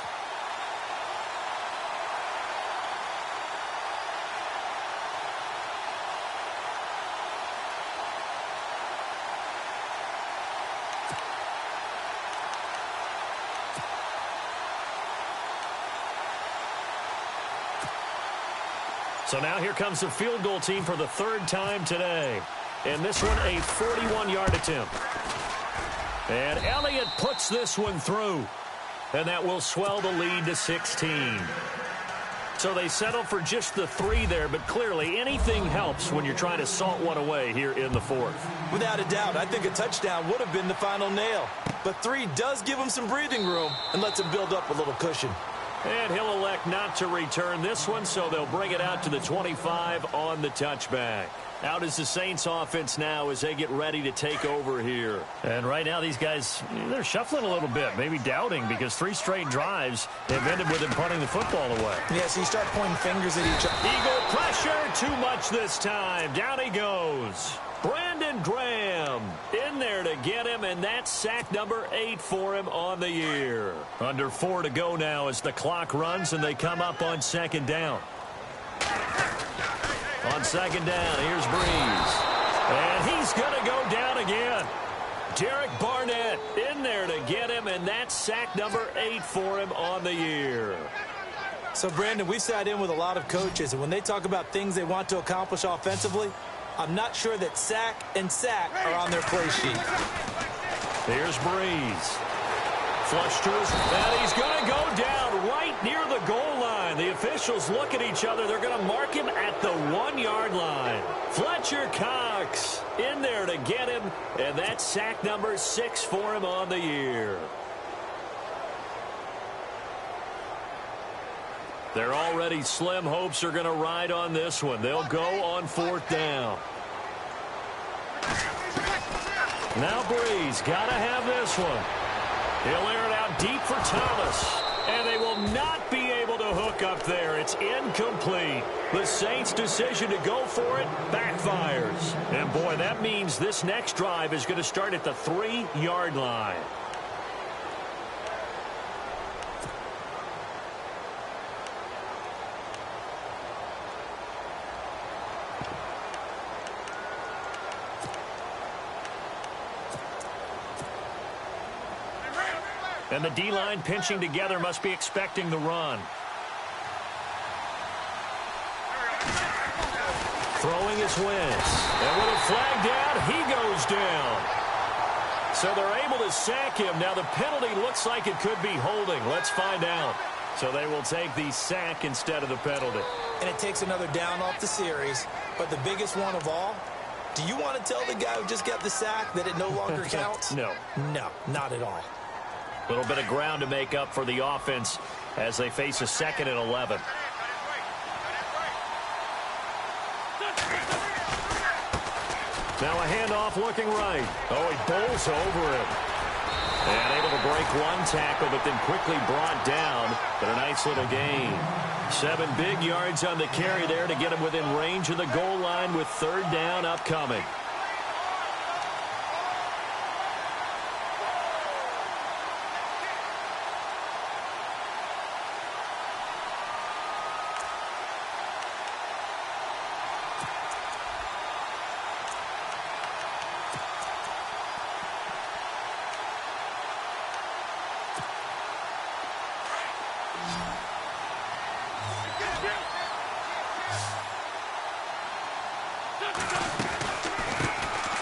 So now here comes the field goal team for the 3rd time today. And this one, a 41-yard attempt. And Elliott puts this one through. And that will swell the lead to 16. So they settle for just the 3 there, but clearly anything helps when you're trying to salt one away here in the 4th. Without a doubt, I think a touchdown would have been the final nail. But 3 does give him some breathing room and lets him build up a little cushion. And he'll elect not to return this one, so they'll bring it out to the 25 on the touchback. Out is the Saints offense now as they get ready to take over here. And right now these guys, they're shuffling a little bit, maybe doubting because 3 straight drives have ended with them punting the football away. Yeah, so you start pointing fingers at each other. Eagle pressure, too much this time. Down he goes. Brandon Graham in there to get him, and that's sack number 8 for him on the year. Under 4 to go now as the clock runs, and they come up on 2nd down. On 2nd down, here's Breeze. And he's going to go down again. Derek Barnett in there to get him, and that's sack number 8 for him on the year. So, Brandon, we've sat in with a lot of coaches, and when they talk about things they want to accomplish offensively, I'm not sure that sack and sack are on their play sheet. Here's Breeze. Flush to his, and he's going to go down right near the goal line. The officials look at each other. They're going to mark him at the 1-yard line. Fletcher Cox in there to get him, and that's sack number 6 for him on the year. Their already slim hopes are going to ride on this one. They'll go on 4th down. Now Breeze got to have this one. He'll air it out deep for Thomas. And they will not be able to hook up there. It's incomplete. The Saints' decision to go for it backfires. And boy, that means this next drive is going to start at the 3-yard line. And the D-line pinching together must be expecting the run. Throwing his Wentz. And with a flag down, he goes down. So they're able to sack him. Now the penalty looks like it could be holding. Let's find out. So they will take the sack instead of the penalty. And it takes another down off the series. But the biggest one of all, do you want to tell the guy who just got the sack that it no longer counts? No. No, not at all. A little bit of ground to make up for the offense as they face a 2nd and 11. Now a handoff looking right. Oh, he bowls over it. And able to break one tackle, but then quickly brought down. But a nice little gain. 7 big yards on the carry there to get him within range of the goal line with 3rd down upcoming.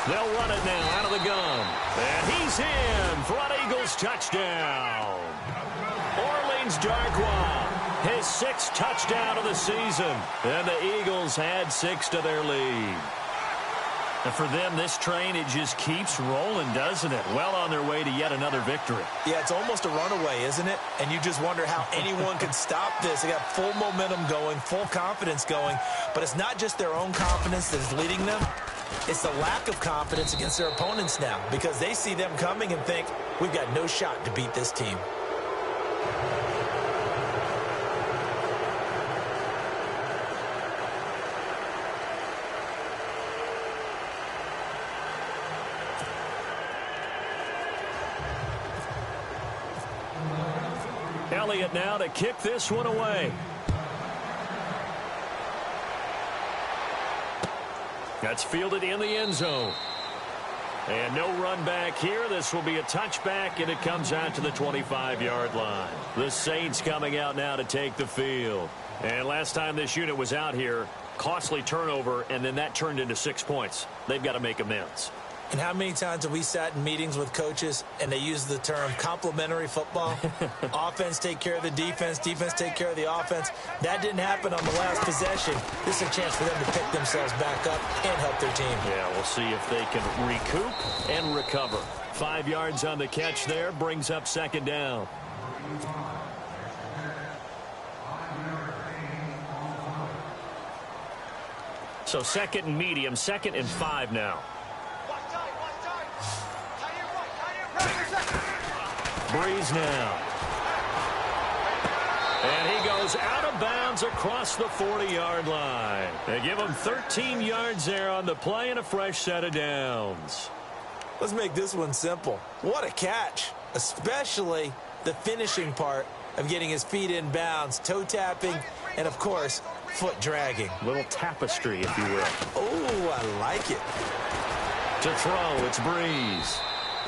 They'll run it now out of the gun. And he's in for an Eagles touchdown. Orleans Darkwa, his 6th touchdown of the season. And the Eagles add 6 to their lead. And for them, this train, it just keeps rolling, doesn't it? Well on their way to yet another victory. Yeah, it's almost a runaway, isn't it? And you just wonder how anyone could stop this. They got full momentum going, full confidence going. But it's not just their own confidence that is leading them. It's the lack of confidence against their opponents now, because they see them coming and think, we've got no shot to beat this team. Elliott now to kick this one away. That's fielded in the end zone. And no run back here. This will be a touchback, and it comes out to the 25-yard line. The Saints coming out now to take the field. And last time this unit was out here, costly turnover, and then that turned into 6 points. They've got to make amends. And how many times have we sat in meetings with coaches and they use the term complementary football? Offense take care of the defense, defense take care of the offense. That didn't happen on the last possession. This is a chance for them to pick themselves back up and help their team. Yeah, we'll see if they can recoup and recover. 5 yards on the catch there, brings up second down. So second and medium, 2nd and 5 now. Breeze now. And he goes out of bounds across the 40-yard line. They give him 13 yards there on the play and a fresh set of downs. Let's make this one simple. What a catch, especially the finishing part of getting his feet in bounds, toe tapping, and, of course, foot dragging. Little tapestry, if you will. Oh, I like it. To throw, it's Breeze.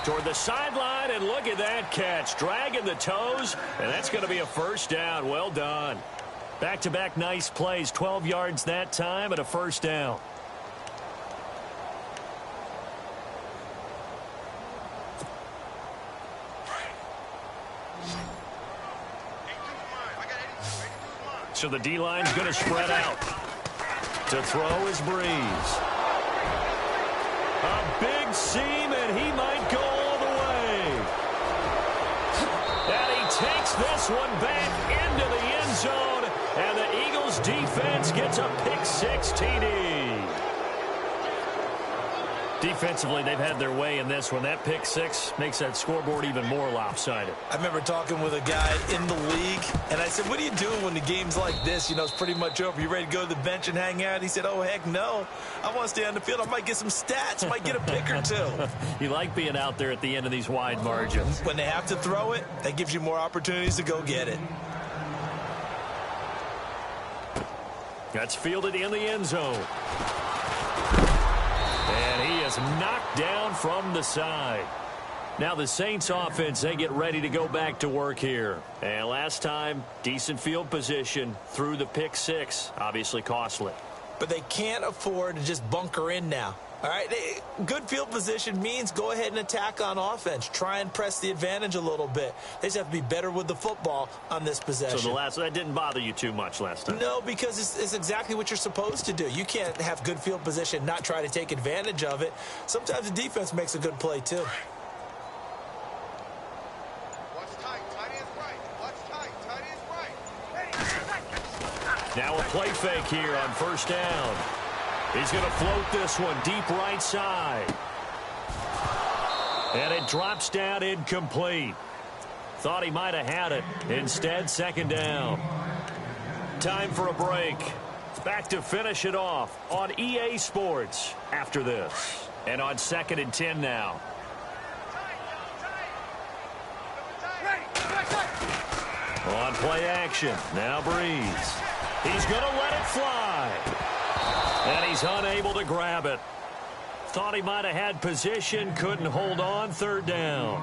Toward the sideline, and look at that catch. Dragging the toes, and that's going to be a first down. Well done. Back-to-back nice plays. 12 yards that time and a first down. So the D-line's going to spread out. To throw is Breeze. A big seam, and he might go all the way. And he takes this one back into the end zone, and the Eagles defense gets a pick-6 TD. Defensively, they've had their way in this one. That pick-6 makes that scoreboard even more lopsided. I remember talking with a guy in the league, and I said, what are you doing when the game's like this? You know, it's pretty much over. You ready to go to the bench and hang out? He said, oh, heck no. I want to stay on the field. I might get some stats. Might get a pick or two. You like being out there at the end of these wide margins. When they have to throw it, that gives you more opportunities to go get it. That's fielded in the end zone. And he is knocked down from the side. Now the Saints offense, they get ready to go back to work here. And last time, decent field position through the pick-6. Obviously costly. But they can't afford to just bunker in now. All right, good field position means go ahead and attack on offense. Try and press the advantage a little bit. They just have to be better with the football on this possession. So that didn't bother you too much last time? No, because it's exactly what you're supposed to do. You can't have good field position, not try to take advantage of it. Sometimes the defense makes a good play, too. Now a play fake here on first down. He's going to float this one deep right side. And it drops down incomplete. Thought he might have had it. Instead, second down. Time for a break. Back to finish it off on EA Sports after this. And on 2nd and 10 now. On play action. Now Breeze. He's going to let it fly. And he's unable to grab it. Thought he might have had position, couldn't hold on, third down.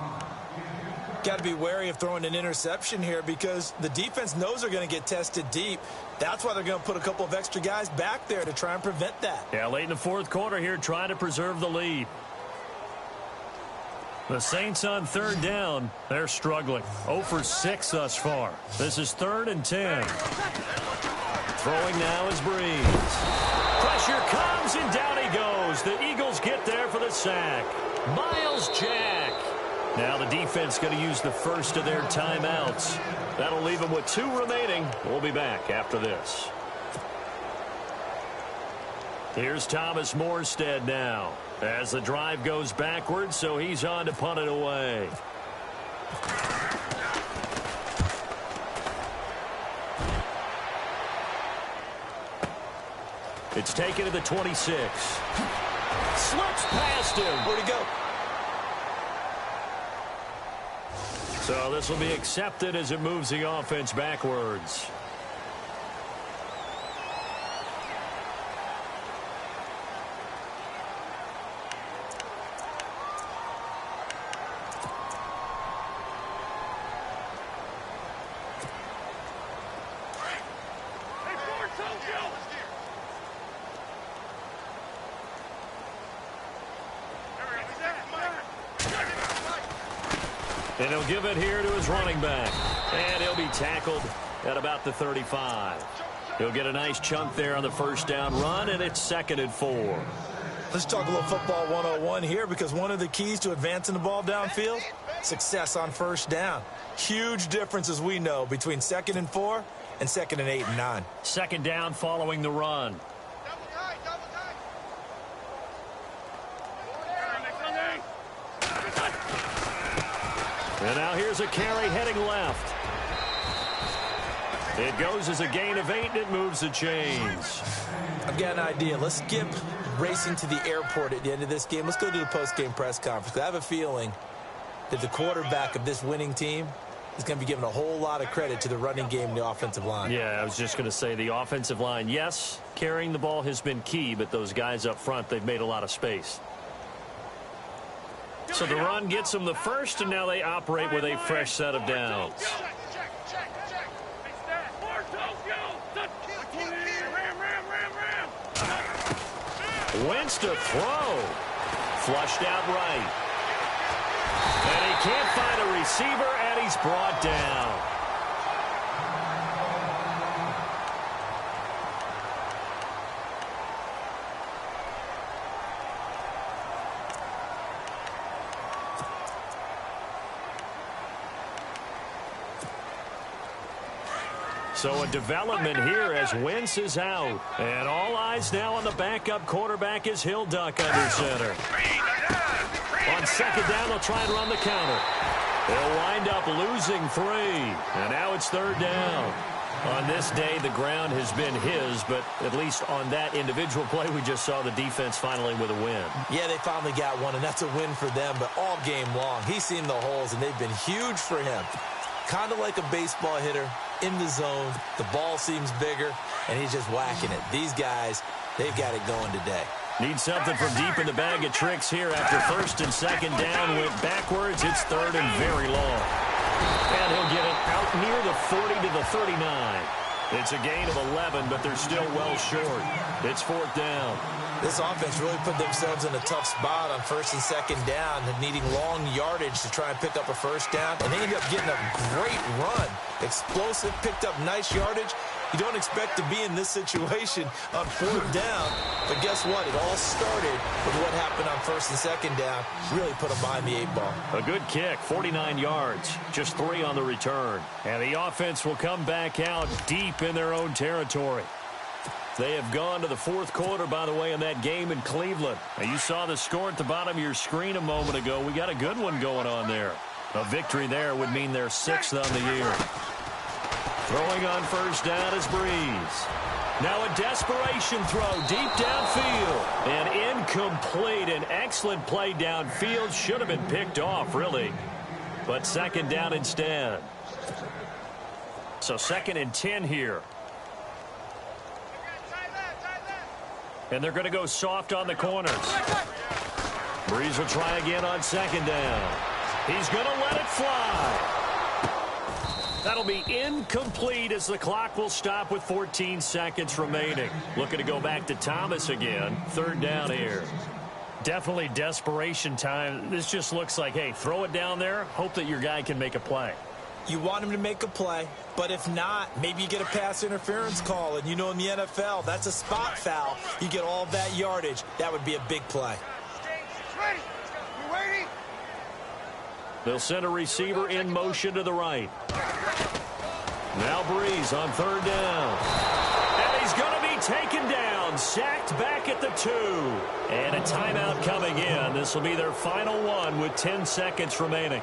Got to be wary of throwing an interception here because the defense knows they're going to get tested deep. That's why they're going to put a couple of extra guys back there to try and prevent that. Yeah, late in the fourth quarter here, trying to preserve the lead. The Saints on third down, they're struggling. 0 for 6 thus far. This is 3rd and 10. Throwing now is Breeze. Pressure comes, and down he goes. The Eagles sack. Miles Jack. Now the defense going to use the first of their timeouts. That'll leave them with 2 remaining. We'll be back after this. Here's Thomas Morstead now as the drive goes backwards, so he's on to punt it away. It's taken to the 26. Slips past him. Where'd he go? So this will be accepted as it moves the offense backwards. And he'll give it here to his running back. And he'll be tackled at about the 35. He'll get a nice chunk there on the first down run, and it's 2nd and 4. Let's talk a little football 101 here, because one of the keys to advancing the ball downfield, success on first down. Huge difference, as we know, between 2nd and 4 and 2nd and 8 and 9. 2nd down following the run. And now here's a carry heading left. It goes as a gain of 8, and it moves the chains. I've got an idea. Let's skip racing to the airport at the end of this game. Let's go to the post-game press conference. I have a feeling that the quarterback of this winning team is going to be given a whole lot of credit to the running game and the offensive line. Yeah, I was just going to say the offensive line, yes, carrying the ball has been key, but those guys up front, they've made a lot of space. So the run gets them the first, and now they operate with a fresh set of downs. Wentz to throw. Flushed out right. And he can't find a receiver, and he's brought down. So a development here as Wentz is out. And all eyes now on the backup quarterback as he'll duck under center. On 2nd down, they'll try and run the counter. They'll wind up losing 3. And now it's 3rd down. On this day, the ground has been his, but at least on that individual play, we just saw the defense finally with a win. Yeah, they finally got one, and that's a win for them, but all game long, he's seen the holes, and they've been huge for him. Kind of like a baseball hitter in the zone. The ball seems bigger, and he's just whacking it. These guys, they've got it going today. Need something from deep in the bag of tricks here after 1st and 2nd down. Went backwards. It's 3rd and very long. And he'll get it out near the 40 to the 39. It's a gain of 11, but they're still well short. It's 4th down. This offense really put themselves in a tough spot on 1st and 2nd down, needing long yardage to try and pick up a first down. And they ended up getting a great run. Explosive, picked up nice yardage. You don't expect to be in this situation on 4th down. But guess what? It all started with what happened on 1st and 2nd down. Really put them behind the 8 ball. A good kick, 49 yards, just 3 on the return. And the offense will come back out deep in their own territory. They have gone to the 4th quarter, by the way, in that game in Cleveland. Now, you saw the score at the bottom of your screen a moment ago. We got a good one going on there. A victory there would mean they're 6th on the year. Throwing on 1st down is Breeze. Now a desperation throw deep downfield. And incomplete. An excellent play downfield. Should have been picked off, really. But 2nd down instead. So 2nd and 10 here. And they're going to go soft on the corners. Breeze will try again on 2nd down. He's going to let it fly. That'll be incomplete as the clock will stop with 14 seconds remaining. Looking to go back to Thomas again. 3rd down here. Definitely desperation time. This just looks like, hey, throw it down there. Hope that your guy can make a play. You want him to make a play, but if not, maybe you get a pass interference call. And you know in the NFL, that's a spot foul. You get all that yardage. That would be a big play. They'll send a receiver in motion to the right. Now Breeze on third down. And he's going to be taken down, sacked back at the 2. And a timeout coming in. This will be their final one with 10 seconds remaining.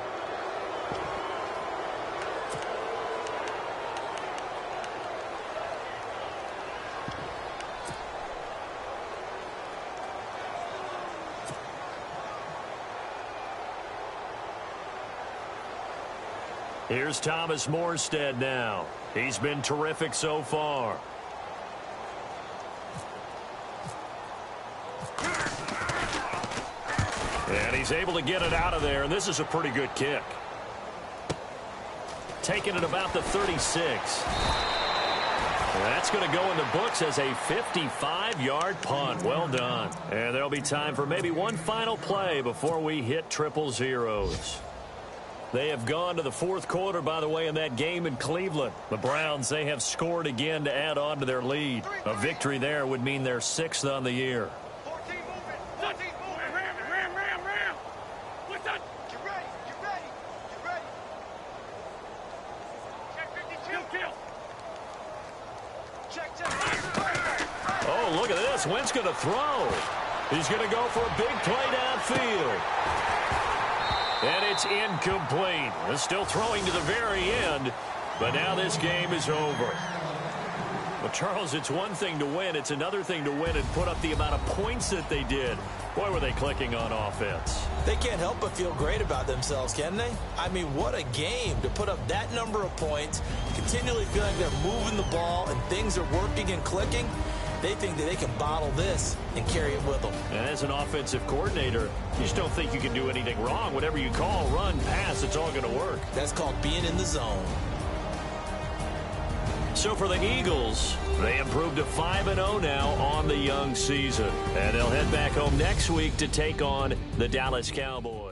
Here's Thomas Morstead now. He's been terrific so far. And he's able to get it out of there, and this is a pretty good kick. Taking it about the 36. That's going to go in the books as a 55-yard punt. Well done. And there'll be time for maybe one final play before we hit triple zeros. They have gone to the fourth quarter, by the way, in that game in Cleveland. The Browns, they have scored again to add on to their lead. A victory there would mean they're 6th on the year. 14 movement. 14 movement. Ram. What's up? Get ready. Check 52. Check. Oh, look at this. Wentz going to throw. He's going to go for a big play downfield. And it's incomplete. They're still throwing to the very end, but now this game is over. But, Charles, it's one thing to win. It's another thing to win and put up the amount of points that they did. Boy, were they clicking on offense. They can't help but feel great about themselves, can they? I mean, what a game to put up that number of points, continually feeling they're moving the ball and things are working and clicking. They think that they can bottle this and carry it with them. And as an offensive coordinator, you just don't think you can do anything wrong. Whatever you call, run, pass, it's all going to work. That's called being in the zone. So for the Eagles, they improved to 5-0 now on the young season. And they'll head back home next week to take on the Dallas Cowboys.